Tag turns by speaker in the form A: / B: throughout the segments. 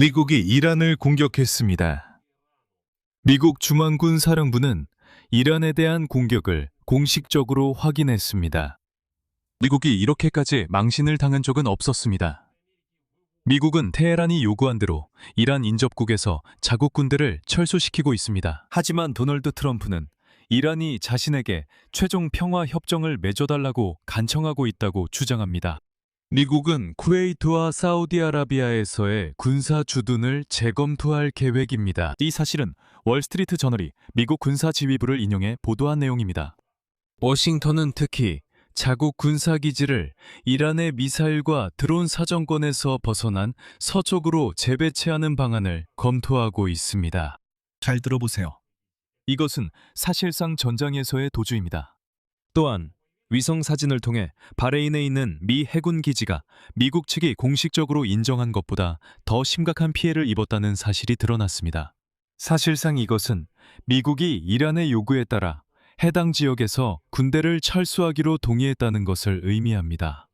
A: 미국이 이란을 공격했습니다. 미국 중앙군 사령부는 이란에 대한 공격을 공식적으로 확인했습니다. 미국이 이렇게까지 망신을 당한 적은 없었습니다. 미국은 테헤란이 요구한 대로 이란 인접국에서 자국 군대를 철수시키고 있습니다. 하지만 도널드 트럼프는 이란이 자신에게 최종 평화 협정을 맺어달라고 간청하고 있다고 주장합니다. 미국은 쿠웨이트와 사우디아라비아에서의 군사 주둔을 재검토할 계획입니다. 이 사실은 월스트리트 저널이 미국 군사 지휘부를 인용해 보도한 내용입니다. 워싱턴은 특히 자국 군사기지를 이란의 미사일과 드론 사정권에서 벗어난 서쪽으로 재배치하는 방안을 검토하고 있습니다. 잘 들어보세요. 이것은 사실상 전장에서의 도주입니다. 또한 위성 사진을 통해 바레인에 있는 미 해군 기지가 미국 측이 공식적으로 인정한 것보다 더 심각한 피해를 입었다는 사실이 드러났습니다. 사실상 이것은 미국이 이란의 요구에 따라 해당 지역에서 군대를 철수하기로 동의했다는 것을 의미합니다.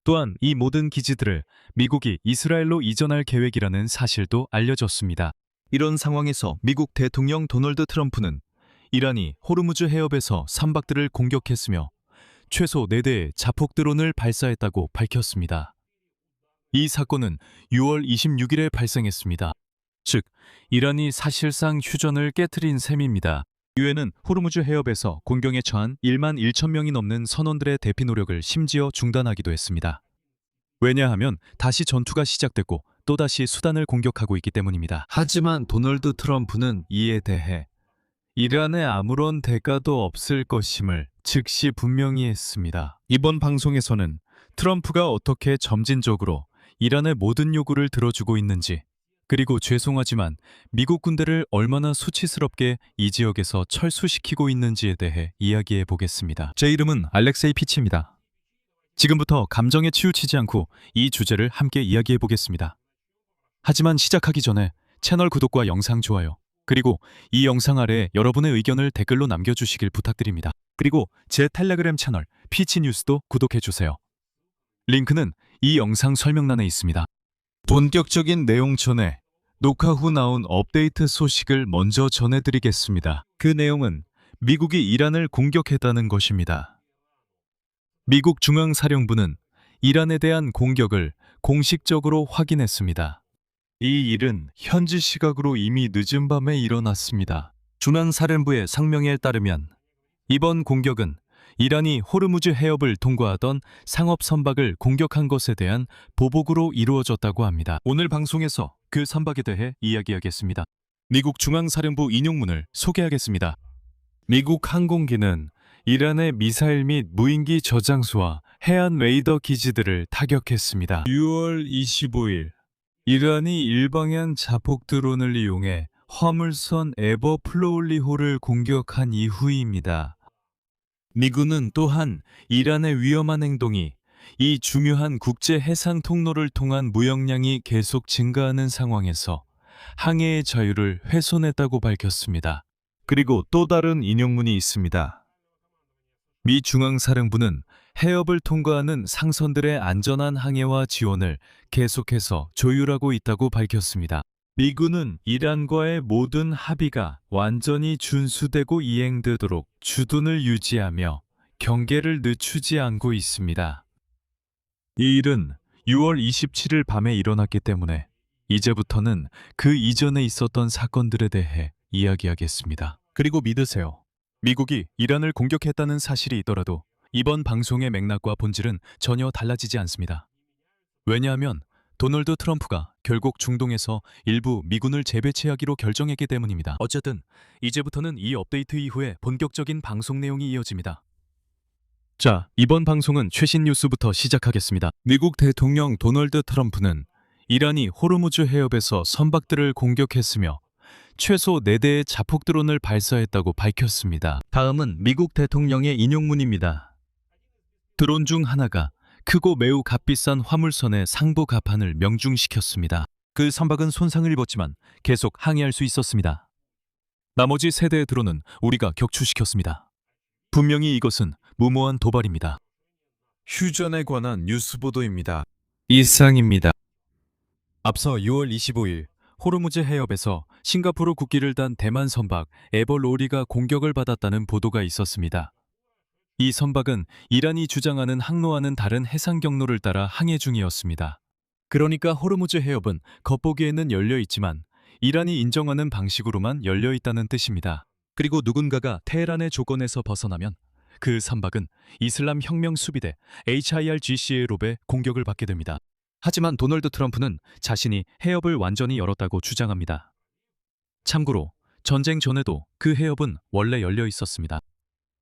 A: 또한 이 모든 기지들을 미국이 이스라엘로 이전할 계획이라는 사실도 알려졌습니다. 이런 상황에서 미국 대통령 도널드 트럼프는 이란이 호르무즈 해협에서 선박들을 공격했으며 최소 4대의 자폭 드론을 발사했다고 밝혔습니다. 이 사건은 6월 26일에 발생했습니다. 즉, 이란이 사실상 휴전을 깨트린 셈입니다. 유엔은 호르무즈 해협에서 공경에 처한 1만 1천 명이 넘는 선원들의 대피 노력을 심지어 중단하기도 했습니다. 왜냐하면 다시 전투가 시작됐고 또다시 수단을 공격하고 있기 때문입니다. 하지만 도널드 트럼프는 이에 대해 이란에 아무런 대가도 없을 것임을 즉시 분명히 했습니다. 이번 방송에서는 트럼프가 어떻게 점진적으로 이란의 모든 요구를 들어주고 있는지, 그리고 죄송하지만 미국 군대를 얼마나 수치스럽게 이 지역에서 철수시키고 있는지에 대해 이야기해 보겠습니다. 제 이름은 알렉세이 피치입니다. 지금부터 감정에 치우치지 않고 이 주제를 함께 이야기해 보겠습니다. 하지만 시작하기 전에 채널 구독과 영상 좋아요, 그리고 이 영상 아래 여러분의 의견을 댓글로 남겨주시길 부탁드립니다. 그리고 제 텔레그램 채널 피치뉴스도 구독해주세요. 링크는 이 영상 설명란에 있습니다. 본격적인 내용 전에 녹화 후 나온 업데이트 소식을 먼저 전해드리겠습니다. 그 내용은 미국이 이란을 공격했다는 것입니다. 미국 중앙사령부는 이란에 대한 공격을 공식적으로 확인했습니다. 이 일은 현지 시각으로 이미 늦은 밤에 일어났습니다. 중앙사령부의 성명에 따르면 이번 공격은 이란이 호르무즈 해협을 통과하던 상업 선박을 공격한 것에 대한 보복으로 이루어졌다고 합니다. 오늘 방송에서 그 선박에 대해 이야기하겠습니다. 미국 중앙사령부 인용문을 소개하겠습니다. 미국 항공기는 이란의 미사일 및 무인기 저장소와 해안 웨이더 기지들을 타격했습니다. 6월 25일 이란이 일방향 자폭 드론을 이용해 화물선 에버플로울리호를 공격한 이후입니다. 미군은 또한 이란의 위험한 행동이 이 중요한 국제 해상 통로를 통한 무역량이 계속 증가하는 상황에서 항해의 자유를 훼손했다고 밝혔습니다. 그리고 또 다른 인용문이 있습니다. 미 중앙사령부는 해협을 통과하는 상선들의 안전한 항해와 지원을 계속해서 조율하고 있다고 밝혔습니다. 미군은 이란과의 모든 합의가 완전히 준수되고 이행되도록 주둔을 유지하며 경계를 늦추지 않고 있습니다. 이 일은 6월 27일 밤에 일어났기 때문에 이제부터는 그 이전에 있었던 사건들에 대해 이야기하겠습니다. 그리고 믿으세요. 미국이 이란을 공격했다는 사실이 있더라도 이번 방송의 맥락과 본질은 전혀 달라지지 않습니다. 왜냐하면 도널드 트럼프가 결국 중동에서 일부 미군을 재배치하기로 결정했기 때문입니다. 어쨌든 이제부터는 이 업데이트 이후에 본격적인 방송 내용이 이어집니다. 자, 이번 방송은 최신 뉴스부터 시작하겠습니다. 미국 대통령 도널드 트럼프는 이란이 호르무즈 해협에서 선박들을 공격했으며 최소 4대의 자폭 드론을 발사했다고 밝혔습니다. 다음은 미국 대통령의 인용문입니다. 드론 중 하나가 크고 매우 값비싼 화물선의 상부 갑판을 명중시켰습니다. 그 선박은 손상을 입었지만 계속 항해할 수 있었습니다. 나머지 3대의 드론은 우리가 격추시켰습니다. 분명히 이것은 무모한 도발입니다. 휴전에 관한 뉴스 보도입니다. 이상입니다. 앞서 6월 25일 호르무즈 해협에서 싱가포르 국기를 단 대만 선박 에벌 로리가 공격을 받았다는 보도가 있었습니다. 이 선박은 이란이 주장하는 항로와는 다른 해상 경로를 따라 항해 중이었습니다. 그러니까 호르무즈 해협은 겉보기에는 열려 있지만 이란이 인정하는 방식으로만 열려 있다는 뜻입니다. 그리고 누군가가 테헤란의 조건에서 벗어나면 그 선박은 이슬람 혁명 수비대 HIRGC의 롭에 공격을 받게 됩니다. 하지만 도널드 트럼프는 자신이 해협을 완전히 열었다고 주장합니다. 참고로 전쟁 전에도 그 해협은 원래 열려 있었습니다.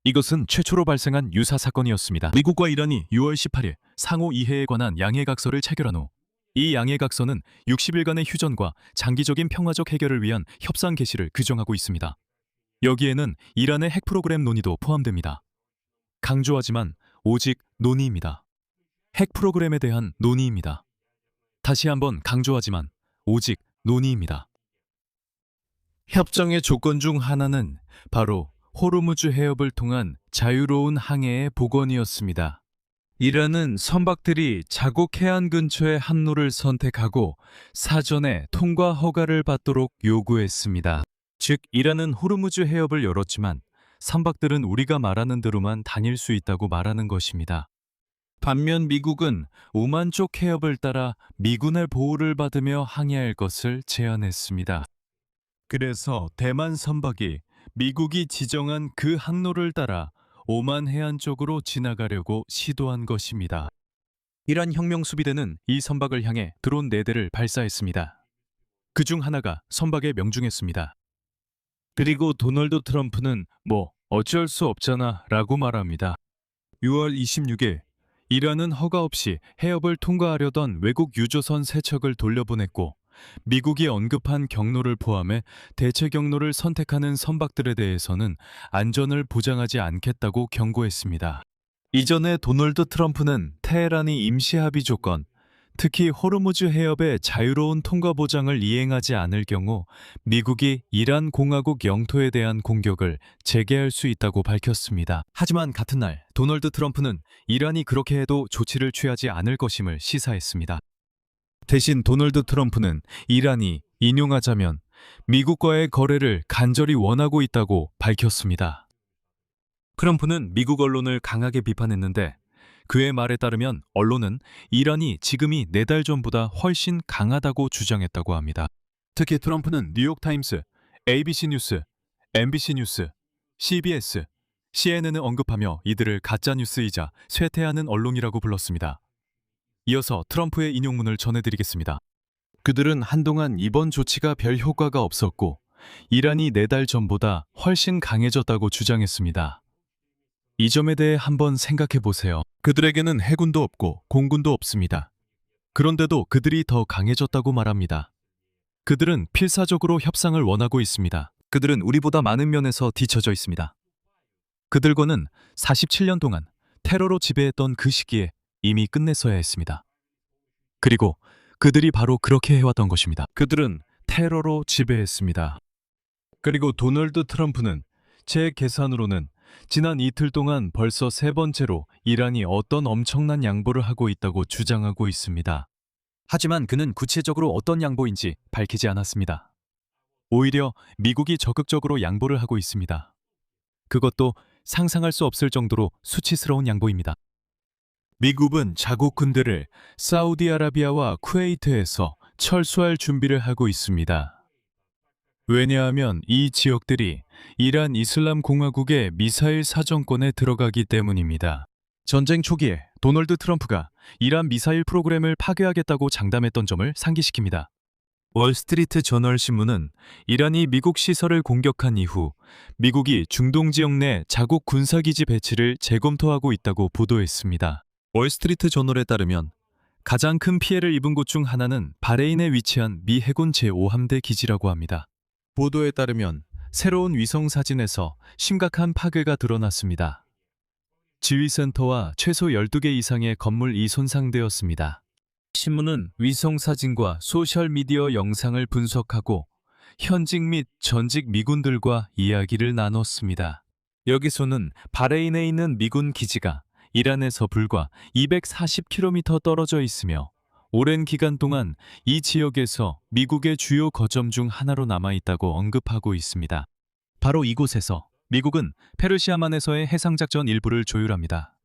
A: 이것은 최초로 발생한 유사 사건이었습니다. 미국과 이란이 6월 18일 상호 이해에 관한 양해각서를 체결한 후 이 양해각서는 60일간의 휴전과 장기적인 평화적 해결을 위한 협상 개시를 규정하고 있습니다. 여기에는 이란의 핵 프로그램 논의도 포함됩니다. 강조하지만 오직 논의입니다. 핵 프로그램에 대한 논의입니다. 다시 한번 강조하지만 오직 논의입니다. 협정의 조건 중 하나는 바로 호르무즈 해협을 통한 자유로운 항해의 복원이었습니다. 이란은 선박들이 자국 해안 근처의 항로를 선택하고 사전에 통과 허가를 받도록 요구했습니다. 즉, 이란은 호르무즈 해협을 열었지만 선박들은 우리가 말하는 대로만 다닐 수 있다고 말하는 것입니다. 반면 미국은 오만 쪽 해협을 따라 미군의 보호를 받으며 항해할 것을 제안했습니다. 그래서 대만 선박이 미국이 지정한 그 항로를 따라 오만 해안 쪽으로 지나가려고 시도한 것입니다. 이란 혁명 수비대는 이 선박을 향해 드론 4대를 발사했습니다. 그중 하나가 선박에 명중했습니다. 그리고 도널드 트럼프는 어쩔 수 없잖아 라고 말합니다. 6월 26일 이란은 허가 없이 해협을 통과하려던 외국 유조선 3척을 돌려보냈고 미국이 언급한 경로를 포함해 대체 경로를 선택하는 선박들에 대해서는 안전을 보장하지 않겠다고 경고했습니다. 이전에 도널드 트럼프는 테헤란이 임시 합의 조건, 특히 호르무즈 해협의 자유로운 통과 보장을 이행하지 않을 경우 미국이 이란 공화국 영토에 대한 공격을 재개할 수 있다고 밝혔습니다. 하지만 같은 날 도널드 트럼프는 이란이 그렇게 해도 조치를 취하지 않을 것임을 시사했습니다. 대신 도널드 트럼프는 이란이 인용하자면 미국과의 거래를 간절히 원하고 있다고 밝혔습니다. 트럼프는 미국 언론을 강하게 비판했는데 그의 말에 따르면 언론은 이란이 지금이 4달 전보다 훨씬 강하다고 주장했다고 합니다. 특히 트럼프는 뉴욕타임스, ABC 뉴스, MBC 뉴스, CBS, CNN을 언급하며 이들을 가짜뉴스이자 쇠퇴하는 언론이라고 불렀습니다. 이어서 트럼프의 인용문을 전해드리겠습니다. 그들은 한동안 이번 조치가 별 효과가 없었고 이란이 4달 전보다 훨씬 강해졌다고 주장했습니다. 이 점에 대해 한번 생각해 보세요. 그들에게는 해군도 없고 공군도 없습니다. 그런데도 그들이 더 강해졌다고 말합니다. 그들은 필사적으로 협상을 원하고 있습니다. 그들은 우리보다 많은 면에서 뒤처져 있습니다. 그들과는 47년 동안 테러로 지배했던 그 시기에 이미 끝냈어야 했습니다. 그리고 그들이 바로 그렇게 해왔던 것입니다. 그들은 테러로 지배했습니다. 그리고 도널드 트럼프는 제 계산으로는 지난 이틀 동안 벌써 3번째로 이란이 어떤 엄청난 양보를 하고 있다고 주장하고 있습니다. 하지만 그는 구체적으로 어떤 양보인지 밝히지 않았습니다. 오히려 미국이 적극적으로 양보를 하고 있습니다. 그것도 상상할 수 없을 정도로 수치스러운 양보입니다. 미국은 자국 군대를 사우디아라비아와 쿠웨이트에서 철수할 준비를 하고 있습니다. 왜냐하면 이 지역들이 이란 이슬람 공화국의 미사일 사정권에 들어가기 때문입니다. 전쟁 초기에 도널드 트럼프가 이란 미사일 프로그램을 파괴하겠다고 장담했던 점을 상기시킵니다. 월스트리트 저널 신문은 이란이 미국 시설을 공격한 이후 미국이 중동 지역 내 자국 군사기지 배치를 재검토하고 있다고 보도했습니다. 월스트리트 저널에 따르면 가장 큰 피해를 입은 곳 중 하나는 바레인에 위치한 미 해군 제5함대 기지라고 합니다. 보도에 따르면 새로운 위성 사진에서 심각한 파괴가 드러났습니다. 지휘센터와 최소 12개 이상의 건물이 손상되었습니다. 신문은 위성 사진과 소셜미디어 영상을 분석하고 현직 및 전직 미군들과 이야기를 나눴습니다. 여기서는 바레인에 있는 미군 기지가 이란에서 불과 240km 떨어져 있으며 오랜 기간 동안 이 지역에서 미국의 주요 거점 중 하나로 남아있다고 언급하고 있습니다. 바로 이곳에서 미국은 페르시아만에서의 해상작전 일부를 조율합니다.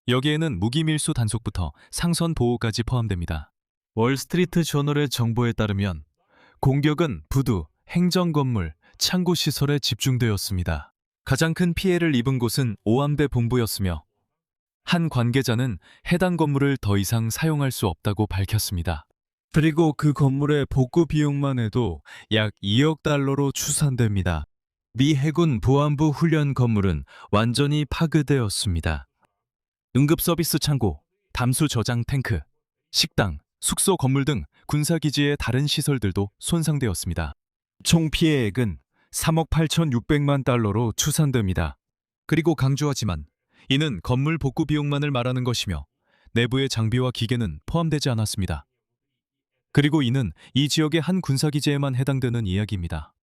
A: 여기에는 무기밀수 단속부터 상선 보호까지 포함됩니다. 월스트리트 저널의 정보에 따르면 공격은 부두, 행정건물, 창고시설에 집중되었습니다. 가장 큰 피해를 입은 곳은 오함대 본부였으며 한 관계자는 해당 건물을 더 이상 사용할 수 없다고 밝혔습니다. 그리고 그 건물의 복구 비용만 해도 약 2억 달러로 추산됩니다. 미 해군 보안부 훈련 건물은 완전히 파괴되었습니다. 응급서비스 창고, 담수 저장 탱크, 식당, 숙소 건물 등 군사기지의 다른 시설들도 손상되었습니다. 총 피해액은 3억 8,600만 달러로 추산됩니다. 그리고 강조하지만 이는 건물 복구 비용만을 말하는 것이며 내부의 장비와 기계는 포함되지 않았습니다. 그리고 이는 이 지역의 한 군사기지에만 해당되는 이야기입니다.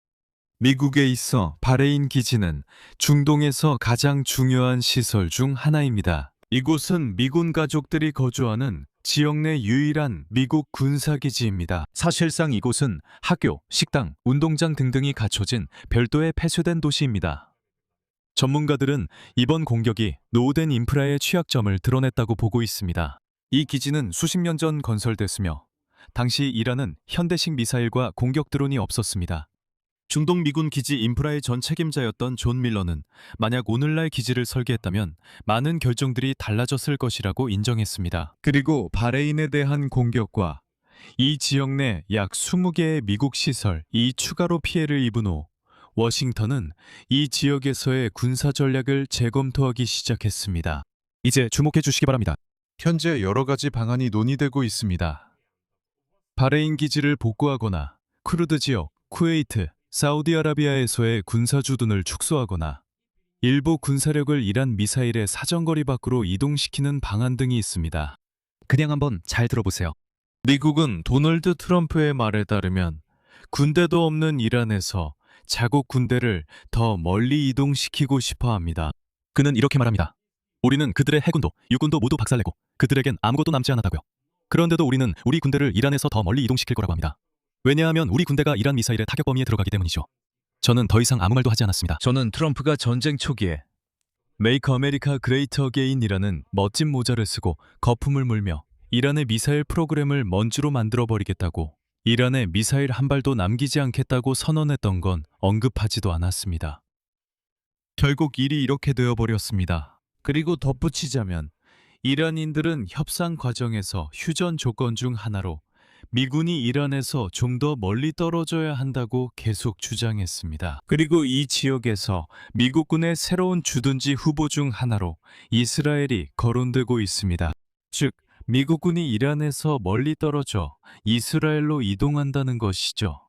A: 미국에 있어 바레인 기지는 중동에서 가장 중요한 시설 중 하나입니다. 이곳은 미군 가족들이 거주하는 지역 내 유일한 미국 군사기지입니다. 사실상 이곳은 학교, 식당, 운동장 등등이 갖춰진 별도의 폐쇄된 도시입니다. 전문가들은 이번 공격이 노후된 인프라의 취약점을 드러냈다고 보고 있습니다. 이 기지는 수십 년 전 건설됐으며 당시 이란은 현대식 미사일과 공격 드론이 없었습니다. 중동 미군 기지 인프라의 전 책임자였던 존 밀러는 만약 오늘날 기지를 설계했다면 많은 결정들이 달라졌을 것이라고 인정했습니다. 그리고 바레인에 대한 공격과 이 지역 내 약 20개의 미국 시설이 추가로 피해를 입은 후 워싱턴은 이 지역에서의 군사 전략을 재검토하기 시작했습니다. 이제 주목해 주시기 바랍니다. 현재 여러 가지 방안이 논의되고 있습니다. 바레인 기지를 복구하거나 쿠르드 지역, 쿠웨이트, 사우디아라비아에서의 군사 주둔을 축소하거나 일부 군사력을 이란 미사일의 사정거리 밖으로 이동시키는 방안 등이 있습니다. 그냥 한번 잘 들어보세요. 미국은 도널드 트럼프의 말에 따르면 군대도 없는 이란에서 자국 군대를 더 멀리 이동시키고 싶어 합니다. 그는 이렇게 말합니다. 우리는 그들의 해군도 육군도 모두 박살내고 그들에겐 아무것도 남지 않았다고요. 그런데도 우리는 우리 군대를 이란에서 더 멀리 이동시킬 거라고 합니다. 왜냐하면 우리 군대가 이란 미사일의 타격 범위에 들어가기 때문이죠. 저는 더 이상 아무 말도 하지 않았습니다. 저는 트럼프가 전쟁 초기에 Make America Great Again이라는 멋진 모자를 쓰고 거품을 물며 이란의 미사일 프로그램을 먼지로 만들어버리겠다고 이란에 미사일 한 발도 남기지 않겠다고 선언했던 건 언급하지도 않았습니다. 결국 일이 이렇게 되어버렸습니다. 그리고 덧붙이자면 이란인들은 협상 과정에서 휴전 조건 중 하나로 미군이 이란에서 좀 더 멀리 떨어져야 한다고 계속 주장했습니다. 그리고 이 지역에서 미국군의 새로운 주둔지 후보 중 하나로 이스라엘이 거론되고 있습니다. 즉, 미국군이 이란에서 멀리 떨어져 이스라엘로 이동한다는 것이죠.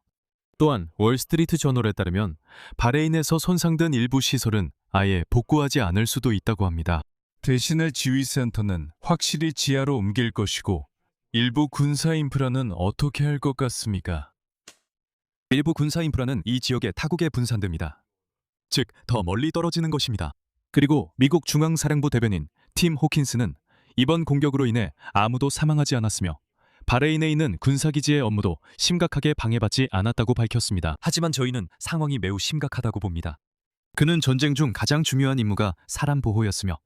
A: 또한 월스트리트 저널에 따르면 바레인에서 손상된 일부 시설은 아예 복구하지 않을 수도 있다고 합니다. 대신에 지휘센터는 확실히 지하로 옮길 것이고 일부 군사 인프라는 어떻게 할 것 같습니까? 일부 군사 인프라는 이 지역에 타국에 분산됩니다. 즉, 더 멀리 떨어지는 것입니다. 그리고 미국 중앙사령부 대변인 팀 호킨스는 이번 공격으로 인해 아무도 사망하지 않았으며 바레인에 있는 군사기지의 업무도 심각하게 방해받지 않았다고 밝혔습니다. 하지만 저희는 상황이 매우 심각하다고 봅니다. 그는 전쟁 중 가장 중요한 임무가 사람 보호였으며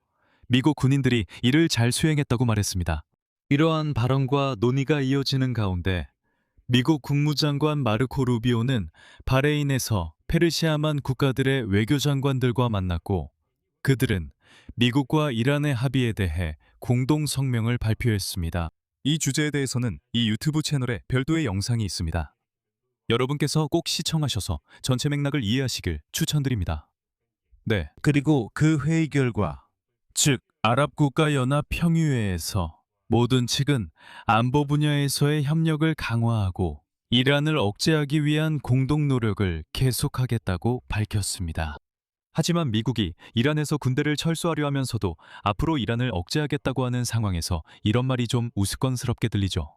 A: 미국 군인들이 이를 잘 수행했다고 말했습니다. 이러한 발언과 논의가 이어지는 가운데 미국 국무장관 마르코 루비오는 바레인에서 페르시아만 국가들의 외교장관들과 만났고 그들은 미국과 이란의 합의에 대해 공동 성명을 발표했습니다. 이 주제에 대해서는 이 유튜브 채널에 별도의 영상이 있습니다. 여러분께서 꼭 시청하셔서 전체 맥락을 이해하시길 추천드립니다. 네, 그리고 그 회의 결과, 즉 아랍국가연합평의회에서 모든 측은 안보 분야에서의 협력을 강화하고 이란을 억제하기 위한 공동 노력을 계속하겠다고 밝혔습니다. 하지만 미국이 이란에서 군대를 철수하려 하면서도 앞으로 이란을 억제하겠다고 하는 상황에서 이런 말이 좀 우스꽝스럽게 들리죠.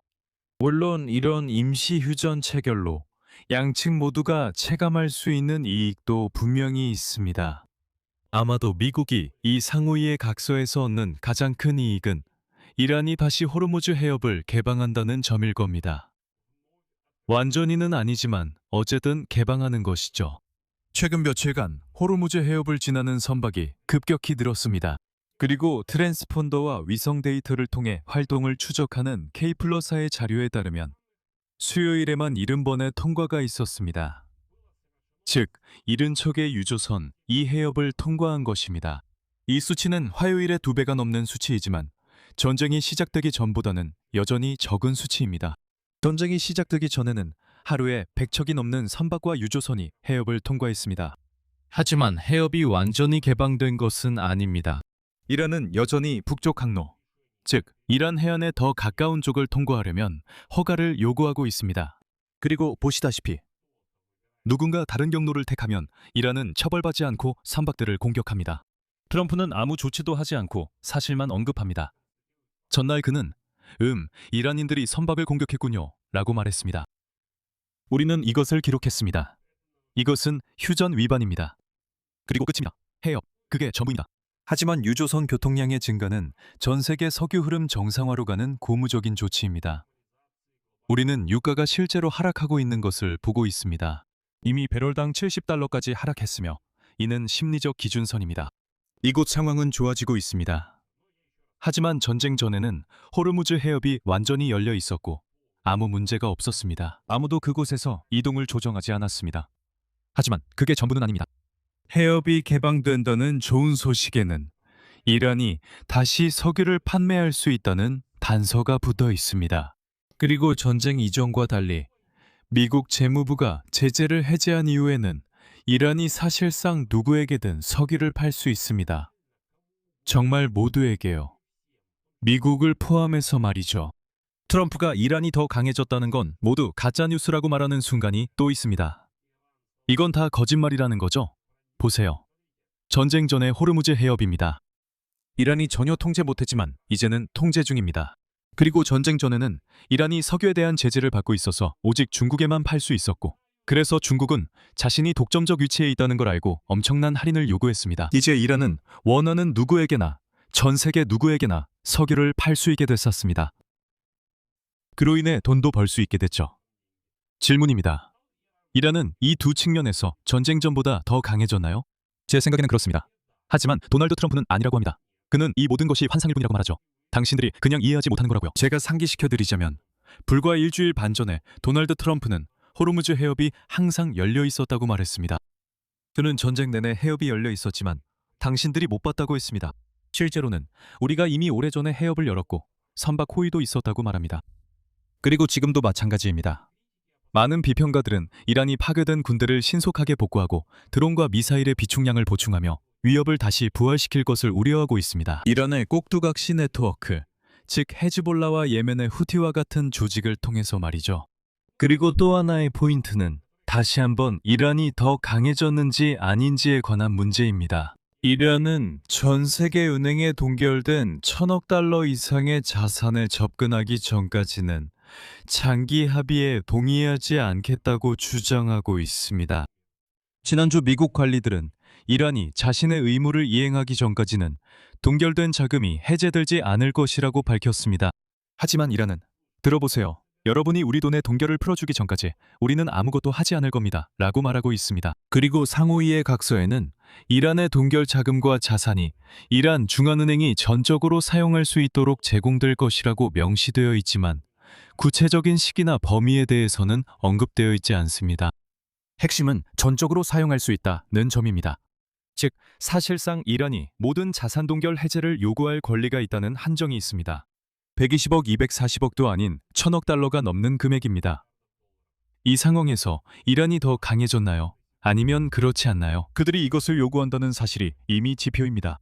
A: 물론 이런 임시 휴전 체결로 양측 모두가 체감할 수 있는 이익도 분명히 있습니다. 아마도 미국이 이 상호이의 각서에서 얻는 가장 큰 이익은 이란이 다시 호르무즈 해협을 개방한다는 점일 겁니다. 완전히는 아니지만 어쨌든 개방하는 것이죠. 최근 며칠간 호르무즈 해협을 지나는 선박이 급격히 늘었습니다. 그리고 트랜스폰더와 위성 데이터를 통해 활동을 추적하는 K+4의 자료에 따르면 수요일에만 70번의 통과가 있었습니다. 즉, 70척의 유조선 이 해협을 통과한 것입니다. 이 수치는 화요일의 2배가 넘는 수치이지만 전쟁이 시작되기 전보다는 여전히 적은 수치입니다. 전쟁이 시작되기 전에는 하루에 100척이 넘는 선박과 유조선이 해협을 통과했습니다. 하지만 해협이 완전히 개방된 것은 아닙니다. 이란은 여전히 북쪽 항로, 즉 이란 해안에 더 가까운 쪽을 통과하려면 허가를 요구하고 있습니다. 그리고 보시다시피 누군가 다른 경로를 택하면 이란은 처벌받지 않고 선박들을 공격합니다. 트럼프는 아무 조치도 하지 않고 사실만 언급합니다. 전날 그는 이란인들이 선박을 공격했군요 라고 말했습니다. 우리는 이것을 기록했습니다. 이것은 휴전 위반입니다. 그리고 끝입니다. 해협, 그게 전부입니다. 하지만 유조선 교통량의 증가는 전 세계 석유 흐름 정상화로 가는 고무적인 조치입니다. 우리는 유가가 실제로 하락하고 있는 것을 보고 있습니다. 이미 배럴당 $70까지 하락했으며 이는 심리적 기준선입니다. 이곳 상황은 좋아지고 있습니다. 하지만 전쟁 전에는 호르무즈 해협이 완전히 열려 있었고 아무 문제가 없었습니다. 아무도 그곳에서 이동을 조정하지 않았습니다. 하지만 그게 전부는 아닙니다. 해협이 개방된다는 좋은 소식에는 이란이 다시 석유를 판매할 수 있다는 단서가 붙어 있습니다. 그리고 전쟁 이전과 달리 미국 재무부가 제재를 해제한 이후에는 이란이 사실상 누구에게든 석유를 팔 수 있습니다. 정말 모두에게요. 미국을 포함해서 말이죠. 트럼프가 이란이 더 강해졌다는 건 모두 가짜뉴스라고 말하는 순간이 또 있습니다. 이건 다 거짓말이라는 거죠? 보세요. 전쟁 전의 호르무즈 해협입니다. 이란이 전혀 통제 못했지만 이제는 통제 중입니다. 그리고 전쟁 전에는 이란이 석유에 대한 제재를 받고 있어서 오직 중국에만 팔 수 있었고 그래서 중국은 자신이 독점적 위치에 있다는 걸 알고 엄청난 할인을 요구했습니다. 이제 이란은 원하는 누구에게나 전 세계 누구에게나 석유를 팔 수 있게 됐었습니다. 그로 인해 돈도 벌 수 있게 됐죠. 질문입니다. 이란은 이 두 측면에서 전쟁 전보다 더 강해졌나요? 제 생각에는 그렇습니다. 하지만 도널드 트럼프는 아니라고 합니다. 그는 이 모든 것이 환상일 뿐이라고 말하죠. 당신들이 그냥 이해하지 못하는 거라고요. 제가 상기시켜드리자면 불과 일주일 반 전에 도널드 트럼프는 호르무즈 해협이 항상 열려 있었다고 말했습니다. 그는 전쟁 내내 해협이 열려 있었지만 당신들이 못 봤다고 했습니다. 실제로는 우리가 이미 오래전에 해협을 열었고 선박 호위도 있었다고 말합니다. 그리고 지금도 마찬가지입니다. 많은 비평가들은 이란이 파괴된 군대를 신속하게 복구하고 드론과 미사일의 비축량을 보충하며 위협을 다시 부활시킬 것을 우려하고 있습니다. 이란의 꼭두각시 네트워크, 즉 헤즈볼라와 예멘의 후티와 같은 조직을 통해서 말이죠. 그리고 또 하나의 포인트는 다시 한번 이란이 더 강해졌는지 아닌지에 관한 문제입니다. 이란은 전 세계 은행에 동결된 $1,000억 이상의 자산에 접근하기 전까지는 장기 합의에 동의하지 않겠다고 주장하고 있습니다. 지난주 미국 관리들은 이란이 자신의 의무를 이행하기 전까지는 동결된 자금이 해제되지 않을 것이라고 밝혔습니다. 하지만 이란은 들어보세요. 여러분이 우리 돈의 동결을 풀어주기 전까지 우리는 아무것도 하지 않을 겁니다. 라고 말하고 있습니다. 그리고 상호이의 각서에는 이란의 동결 자금과 자산이 이란 중앙은행이 전적으로 사용할 수 있도록 제공될 것이라고 명시되어 있지만 구체적인 시기나 범위에 대해서는 언급되어 있지 않습니다. 핵심은 전적으로 사용할 수 있다는 점입니다. 즉, 사실상 이란이 모든 자산 동결 해제를 요구할 권리가 있다는 한정이 있습니다. 120억, 240억도 아닌 $1,000억 넘는 금액입니다. 이 상황에서 이란이 더 강해졌나요? 아니면 그렇지 않나요? 그들이 이것을 요구한다는 사실이 이미 지표입니다.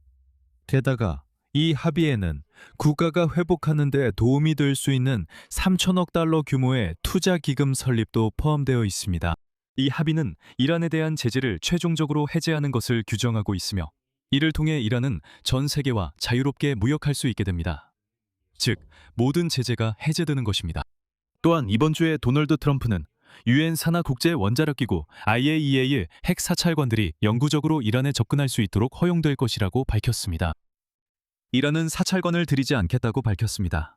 A: 게다가 이 합의에는 국가가 회복하는 데 도움이 될 수 있는 $3,000억 규모의 투자기금 설립도 포함되어 있습니다. 이 합의는 이란에 대한 제재를 최종적으로 해제하는 것을 규정하고 있으며 이를 통해 이란은 전 세계와 자유롭게 무역할 수 있게 됩니다. 즉, 모든 제재가 해제되는 것입니다. 또한 이번 주에 도널드 트럼프는 유엔 산하 국제 원자력기구 IAEA의 핵 사찰관들이 영구적으로 이란에 접근할 수 있도록 허용될 것이라고 밝혔습니다. 이란은 사찰관을 들이지 않겠다고 밝혔습니다.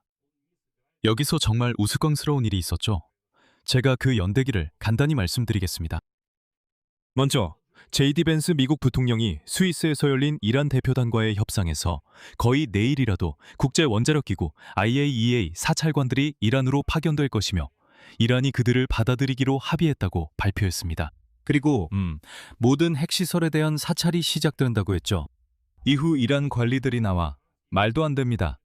A: 여기서 정말 우스꽝스러운 일이 있었죠. 제가 그 연대기를 간단히 말씀드리겠습니다. 먼저 JD 벤스 미국 부통령이 스위스에서 열린 이란 대표단과의 협상에서 거의 내일이라도 국제 원자력 기구 IAEA 사찰관들이 이란으로 파견될 것이며 이란이 그들을 받아들이기로 합의했다고 발표했습니다. 그리고 모든 핵시설에 대한 사찰이 시작된다고 했죠. 이후 이란 관리들이 나와 말도 안 됩니다.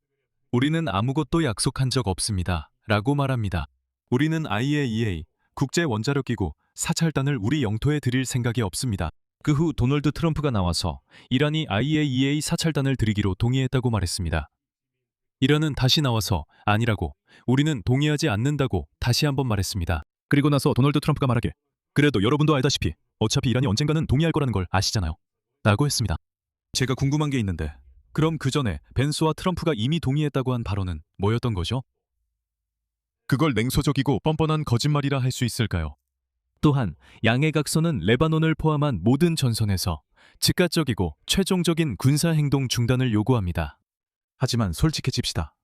A: 우리는 아무것도 약속한 적 없습니다. 라고 말합니다. 우리는 IAEA 국제 원자력 기구 사찰단을 우리 영토에 들일 생각이 없습니다. 그 후 도널드 트럼프가 나와서 이란이 IAEA 사찰단을 들이기로 동의했다고 말했습니다. 이란은 다시 나와서 아니라고, 우리는 동의하지 않는다고 다시 한번 말했습니다. 그리고 나서 도널드 트럼프가 말하길, 그래도 여러분도 알다시피 어차피 이란이 언젠가는 동의할 거라는 걸 아시잖아요. 라고 했습니다. 제가 궁금한 게 있는데, 그럼 그 전에 벤스와 트럼프가 이미 동의했다고 한 발언은 뭐였던 거죠? 그걸 냉소적이고 뻔뻔한 거짓말이라 할 수 있을까요? 또한 양해 각서는 레바논을 포함한 모든 전선에서 즉각적이고 최종적인 군사 행동 중단을 요구합니다. 하지만 솔직해집시다.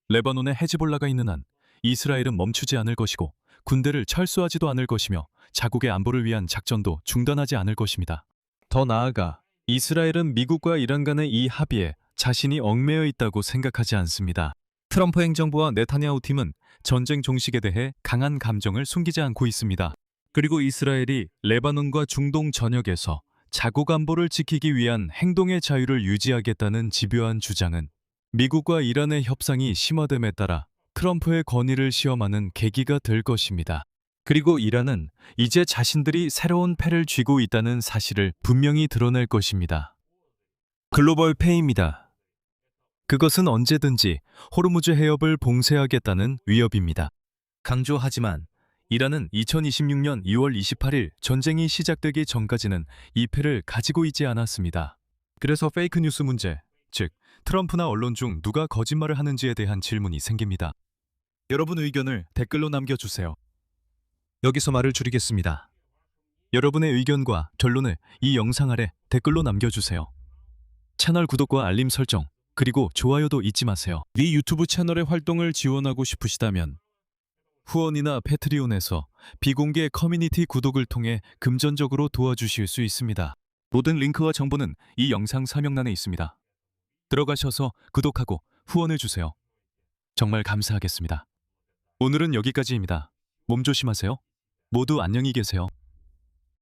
A: 레바논에 헤즈볼라가 있는 한 이스라엘은 멈추지 않을 것이고 군대를 철수하지도 않을 것이며 자국의 안보를 위한 작전도 중단하지 않을 것입니다. 더 나아가 이스라엘은 미국과 이란 간의 이 합의에 자신이 얽매여 있다고 생각하지 않습니다. 트럼프 행정부와 네타냐후 팀은 전쟁 종식에 대해 강한 감정을 숨기지 않고 있습니다. 그리고 이스라엘이 레바논과 중동 전역에서 자국 안보를 지키기 위한 행동의 자유를 유지하겠다는 집요한 주장은 미국과 이란의 협상이 심화됨에 따라 트럼프의 권위를 시험하는 계기가 될 것입니다. 그리고 이란은 이제 자신들이 새로운 패를 쥐고 있다는 사실을 분명히 드러낼 것입니다. 글로벌 패입니다. 그것은 언제든지 호르무즈 해협을 봉쇄하겠다는 위협입니다. 강조하지만 이란은 2026년 2월 28일 전쟁이 시작되기 전까지는 이 패를 가지고 있지 않았습니다. 그래서 페이크 뉴스 문제, 즉 트럼프나 언론 중 누가 거짓말을 하는지에 대한 질문이 생깁니다. 여러분 의견을 댓글로 남겨주세요. 여기서 말을 줄이겠습니다. 여러분의 의견과 결론을 이 영상 아래 댓글로 남겨주세요. 채널 구독과 알림 설정, 그리고 좋아요도 잊지 마세요. 이 유튜브 채널의 활동을 지원하고 싶으시다면 후원이나 패트리온에서 비공개 커뮤니티 구독을 통해 금전적으로 도와주실 수 있습니다. 모든 링크와 정보는 이 영상 설명란에 있습니다. 들어가셔서 구독하고 후원을 주세요. 정말 감사하겠습니다. 오늘은 여기까지입니다. 몸 조심하세요. 모두 안녕히 계세요.